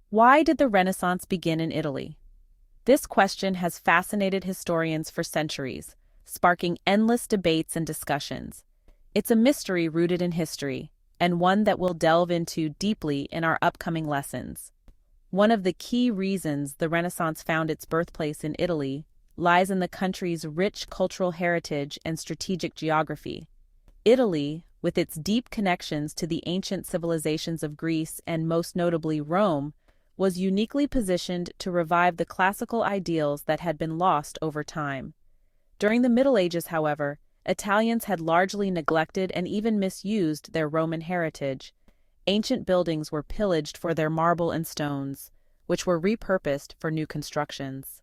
Why did the Renaissance begin in Italy? This question has fascinated historians for centuries, sparking endless debates and discussions. It's a mystery rooted in history, and one that we'll delve into deeply in our upcoming lessons. One of the key reasons the Renaissance found its birthplace in Italy lies in the country's rich cultural heritage and strategic geography. Italy, with its deep connections to the ancient civilizations of Greece and most notably Rome, was uniquely positioned to revive the classical ideals that had been lost over time. During the Middle Ages, however, Italians had largely neglected and even misused their Roman heritage. Ancient buildings were pillaged for their marble and stones, which were repurposed for new constructions.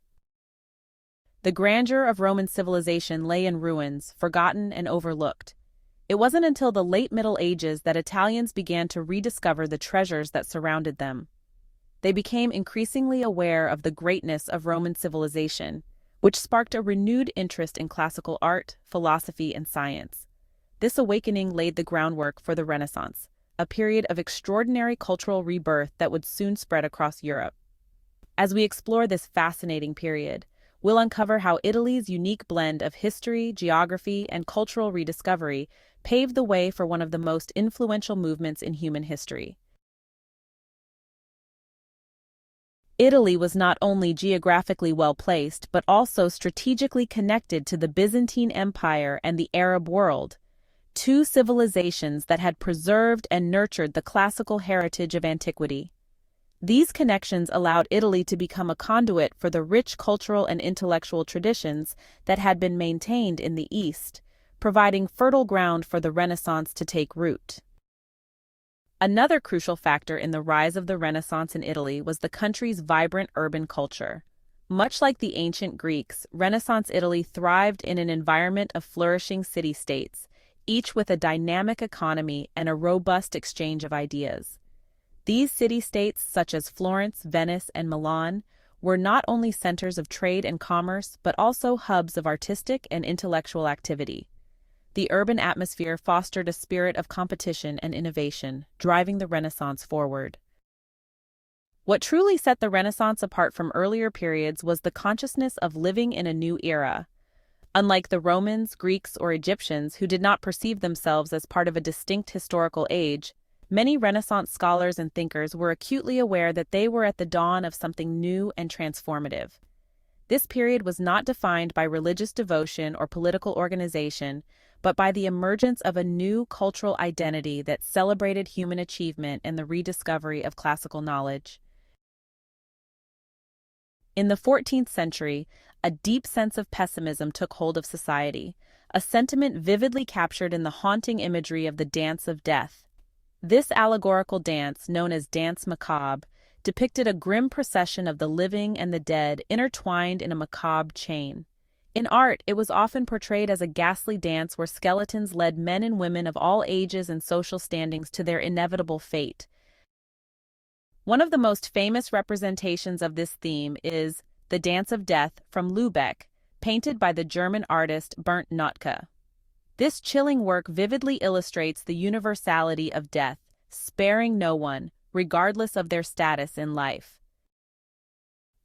The grandeur of Roman civilization lay in ruins, forgotten and overlooked. It wasn't until the late Middle Ages that Italians began to rediscover the treasures that surrounded them. They became increasingly aware of the greatness of Roman civilization, which sparked a renewed interest in classical art, philosophy, and science. This awakening laid the groundwork for the Renaissance, a period of extraordinary cultural rebirth that would soon spread across Europe. As we explore this fascinating period, we'll uncover how Italy's unique blend of history, geography, and cultural rediscovery paved the way for one of the most influential movements in human history. Italy was not only geographically well-placed but also strategically connected to the Byzantine Empire and the Arab world, two civilizations that had preserved and nurtured the classical heritage of antiquity. These connections allowed Italy to become a conduit for the rich cultural and intellectual traditions that had been maintained in the East, providing fertile ground for the Renaissance to take root. Another crucial factor in the rise of the Renaissance in Italy was the country's vibrant urban culture. Much like the ancient Greeks, Renaissance Italy thrived in an environment of flourishing city-states, each with a dynamic economy and a robust exchange of ideas. These city-states, such as Florence, Venice, and Milan, were not only centers of trade and commerce but also hubs of artistic and intellectual activity. The urban atmosphere fostered a spirit of competition and innovation, driving the Renaissance forward. What truly set the Renaissance apart from earlier periods was the consciousness of living in a new era. Unlike the Romans, Greeks, or Egyptians, who did not perceive themselves as part of a distinct historical age, many Renaissance scholars and thinkers were acutely aware that they were at the dawn of something new and transformative. This period was not defined by religious devotion or political organization, but by the emergence of a new cultural identity that celebrated human achievement and the rediscovery of classical knowledge. In the 14th century, a deep sense of pessimism took hold of society, a sentiment vividly captured in the haunting imagery of the Dance of Death. This allegorical dance, known as Danse Macabre, depicted a grim procession of the living and the dead intertwined in a macabre chain. In art, it was often portrayed as a ghastly dance where skeletons led men and women of all ages and social standings to their inevitable fate. One of the most famous representations of this theme is The Dance of Death from Lübeck, painted by the German artist Bernd Notke. This chilling work vividly illustrates the universality of death, sparing no one, regardless of their status in life.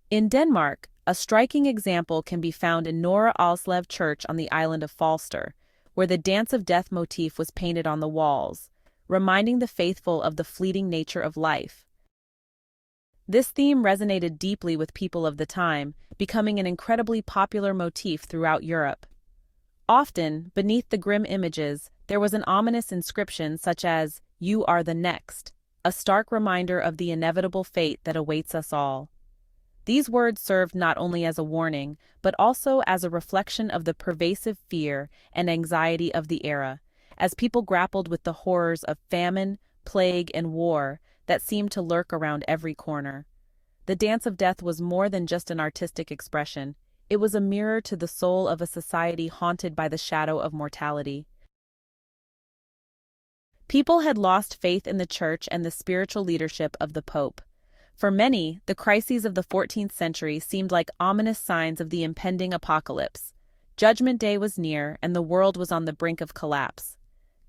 In Denmark, a striking example can be found in Nora Alslev Church on the island of Falster, where the Dance of Death motif was painted on the walls, reminding the faithful of the fleeting nature of life. This theme resonated deeply with people of the time, becoming an incredibly popular motif throughout Europe. Often, beneath the grim images, there was an ominous inscription such as, "You are the next," a stark reminder of the inevitable fate that awaits us all. These words served not only as a warning, but also as a reflection of the pervasive fear and anxiety of the era, as people grappled with the horrors of famine, plague, and war that seemed to lurk around every corner. The Dance of Death was more than just an artistic expression. It was a mirror to the soul of a society haunted by the shadow of mortality. People had lost faith in the Church and the spiritual leadership of the Pope. For many, the crises of the 14th century seemed like ominous signs of the impending apocalypse. Judgment Day was near, and the world was on the brink of collapse.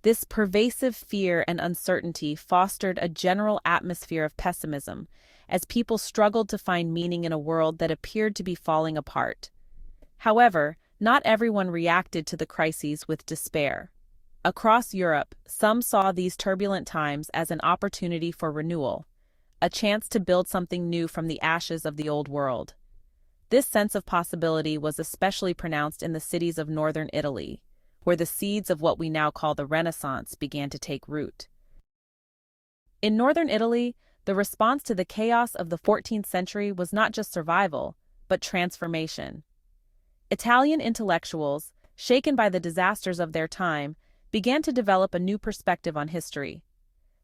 This pervasive fear and uncertainty fostered a general atmosphere of pessimism, as people struggled to find meaning in a world that appeared to be falling apart. However, not everyone reacted to the crises with despair. Across Europe, some saw these turbulent times as an opportunity for renewal, a chance to build something new from the ashes of the old world. This sense of possibility was especially pronounced in the cities of northern Italy, where the seeds of what we now call the Renaissance began to take root. In northern Italy, the response to the chaos of the 14th century was not just survival, but transformation. Italian intellectuals, shaken by the disasters of their time, began to develop a new perspective on history.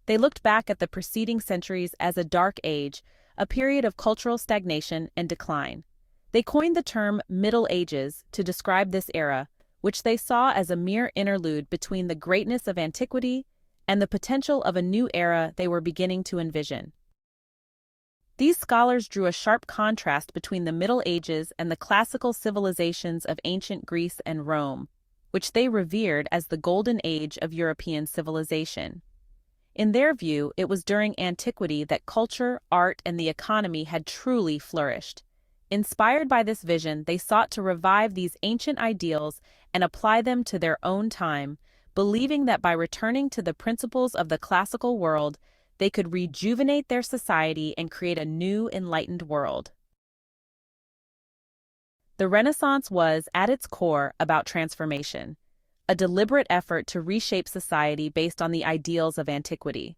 They looked back at the preceding centuries as a dark age, a period of cultural stagnation and decline. They coined the term Middle Ages to describe this era, which they saw as a mere interlude between the greatness of antiquity and the potential of a new era they were beginning to envision. These scholars drew a sharp contrast between the Middle Ages and the classical civilizations of ancient Greece and Rome, which they revered as the golden age of European civilization. In their view, it was during antiquity that culture, art, and the economy had truly flourished. Inspired by this vision, they sought to revive these ancient ideals and apply them to their own time, believing that by returning to the principles of the classical world, they could rejuvenate their society and create a new, enlightened world. The Renaissance was, at its core, about transformation, a deliberate effort to reshape society based on the ideals of antiquity.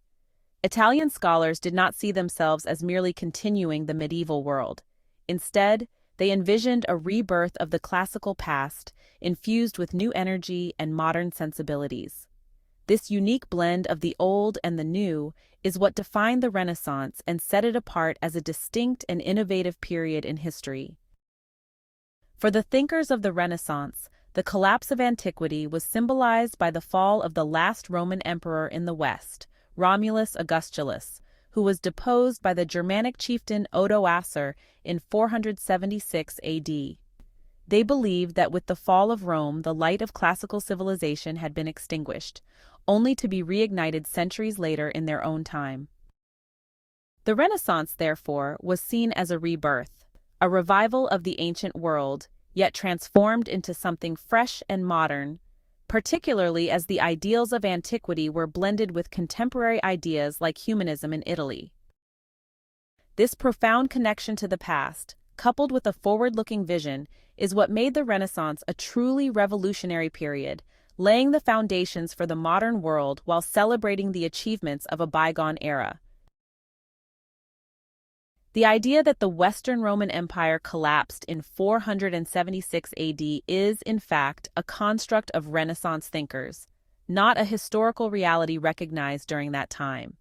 Italian scholars did not see themselves as merely continuing the medieval world. Instead, they envisioned a rebirth of the classical past, infused with new energy and modern sensibilities. This unique blend of the old and the new is what defined the Renaissance and set it apart as a distinct and innovative period in history. For the thinkers of the Renaissance, the collapse of antiquity was symbolized by the fall of the last Roman emperor in the West, Romulus Augustulus, who was deposed by the Germanic chieftain Odoacer in 476 AD. They believed that with the fall of Rome, the light of classical civilization had been extinguished, only to be reignited centuries later in their own time. The Renaissance, therefore, was seen as a rebirth, a revival of the ancient world, yet transformed into something fresh and modern, particularly as the ideals of antiquity were blended with contemporary ideas like humanism in Italy. This profound connection to the past, coupled with a forward-looking vision, is what made the Renaissance a truly revolutionary period, laying the foundations for the modern world while celebrating the achievements of a bygone era. The idea that the Western Roman Empire collapsed in 476 AD is, in fact, a construct of Renaissance thinkers, not a historical reality recognized during that time.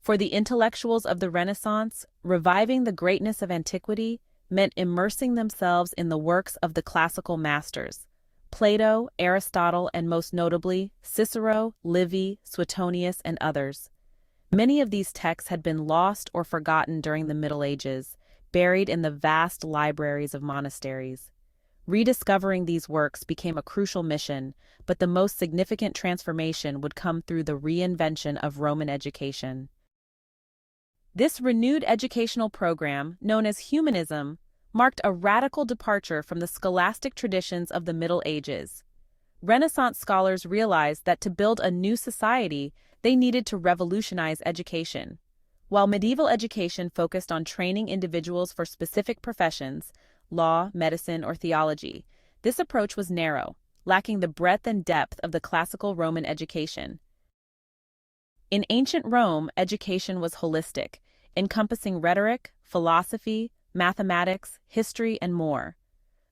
For the intellectuals of the Renaissance, reviving the greatness of antiquity meant immersing themselves in the works of the classical masters, Plato, Aristotle, and most notably, Cicero, Livy, Suetonius, and others. Many of these texts had been lost or forgotten during the Middle Ages, buried in the vast libraries of monasteries. Rediscovering these works became a crucial mission, but the most significant transformation would come through the reinvention of Roman education. This renewed educational program, known as humanism, marked a radical departure from the scholastic traditions of the Middle Ages. Renaissance scholars realized that to build a new society, they needed to revolutionize education. While medieval education focused on training individuals for specific professions, law, medicine, or theology, this approach was narrow, lacking the breadth and depth of the classical Roman education. In ancient Rome, education was holistic, encompassing rhetoric, philosophy, mathematics, history, and more.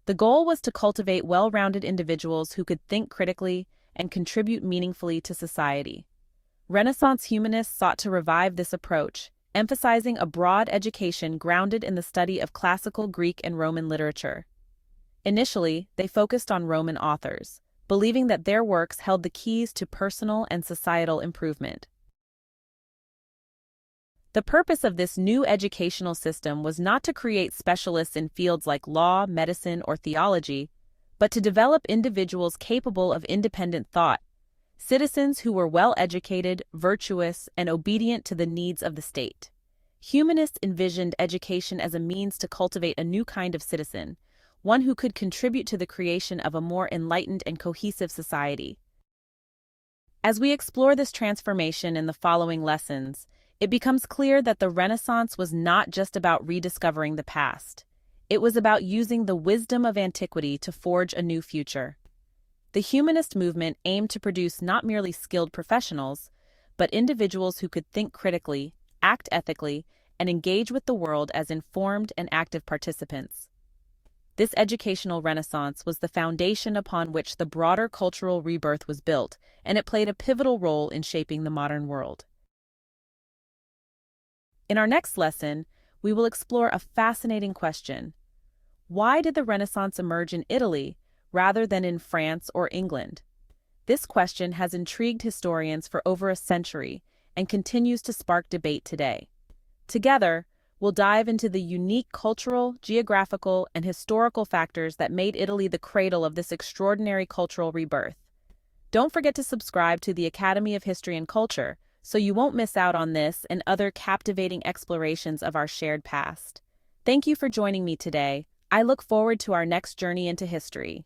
The goal was to cultivate well-rounded individuals who could think critically and contribute meaningfully to society. Renaissance humanists sought to revive this approach, emphasizing a broad education grounded in the study of classical Greek and Roman literature. Initially, they focused on Roman authors, believing that their works held the keys to personal and societal improvement. The purpose of this new educational system was not to create specialists in fields like law, medicine, or theology, but to develop individuals capable of independent thought, citizens who were well-educated, virtuous, and obedient to the needs of the state. Humanists envisioned education as a means to cultivate a new kind of citizen, one who could contribute to the creation of a more enlightened and cohesive society. As we explore this transformation in the following lessons, it becomes clear that the Renaissance was not just about rediscovering the past. It was about using the wisdom of antiquity to forge a new future. The humanist movement aimed to produce not merely skilled professionals, but individuals who could think critically, act ethically, and engage with the world as informed and active participants. This educational renaissance was the foundation upon which the broader cultural rebirth was built, and it played a pivotal role in shaping the modern world. In our next lesson, we will explore a fascinating question. Why did the Renaissance emerge in Italy rather than in France or England? This question has intrigued historians for over a century and continues to spark debate today. Together, we'll dive into the unique cultural, geographical, and historical factors that made Italy the cradle of this extraordinary cultural rebirth. Don't forget to subscribe to the Academy of History and Culture so you won't miss out on this and other captivating explorations of our shared past. Thank you for joining me today. I look forward to our next journey into history.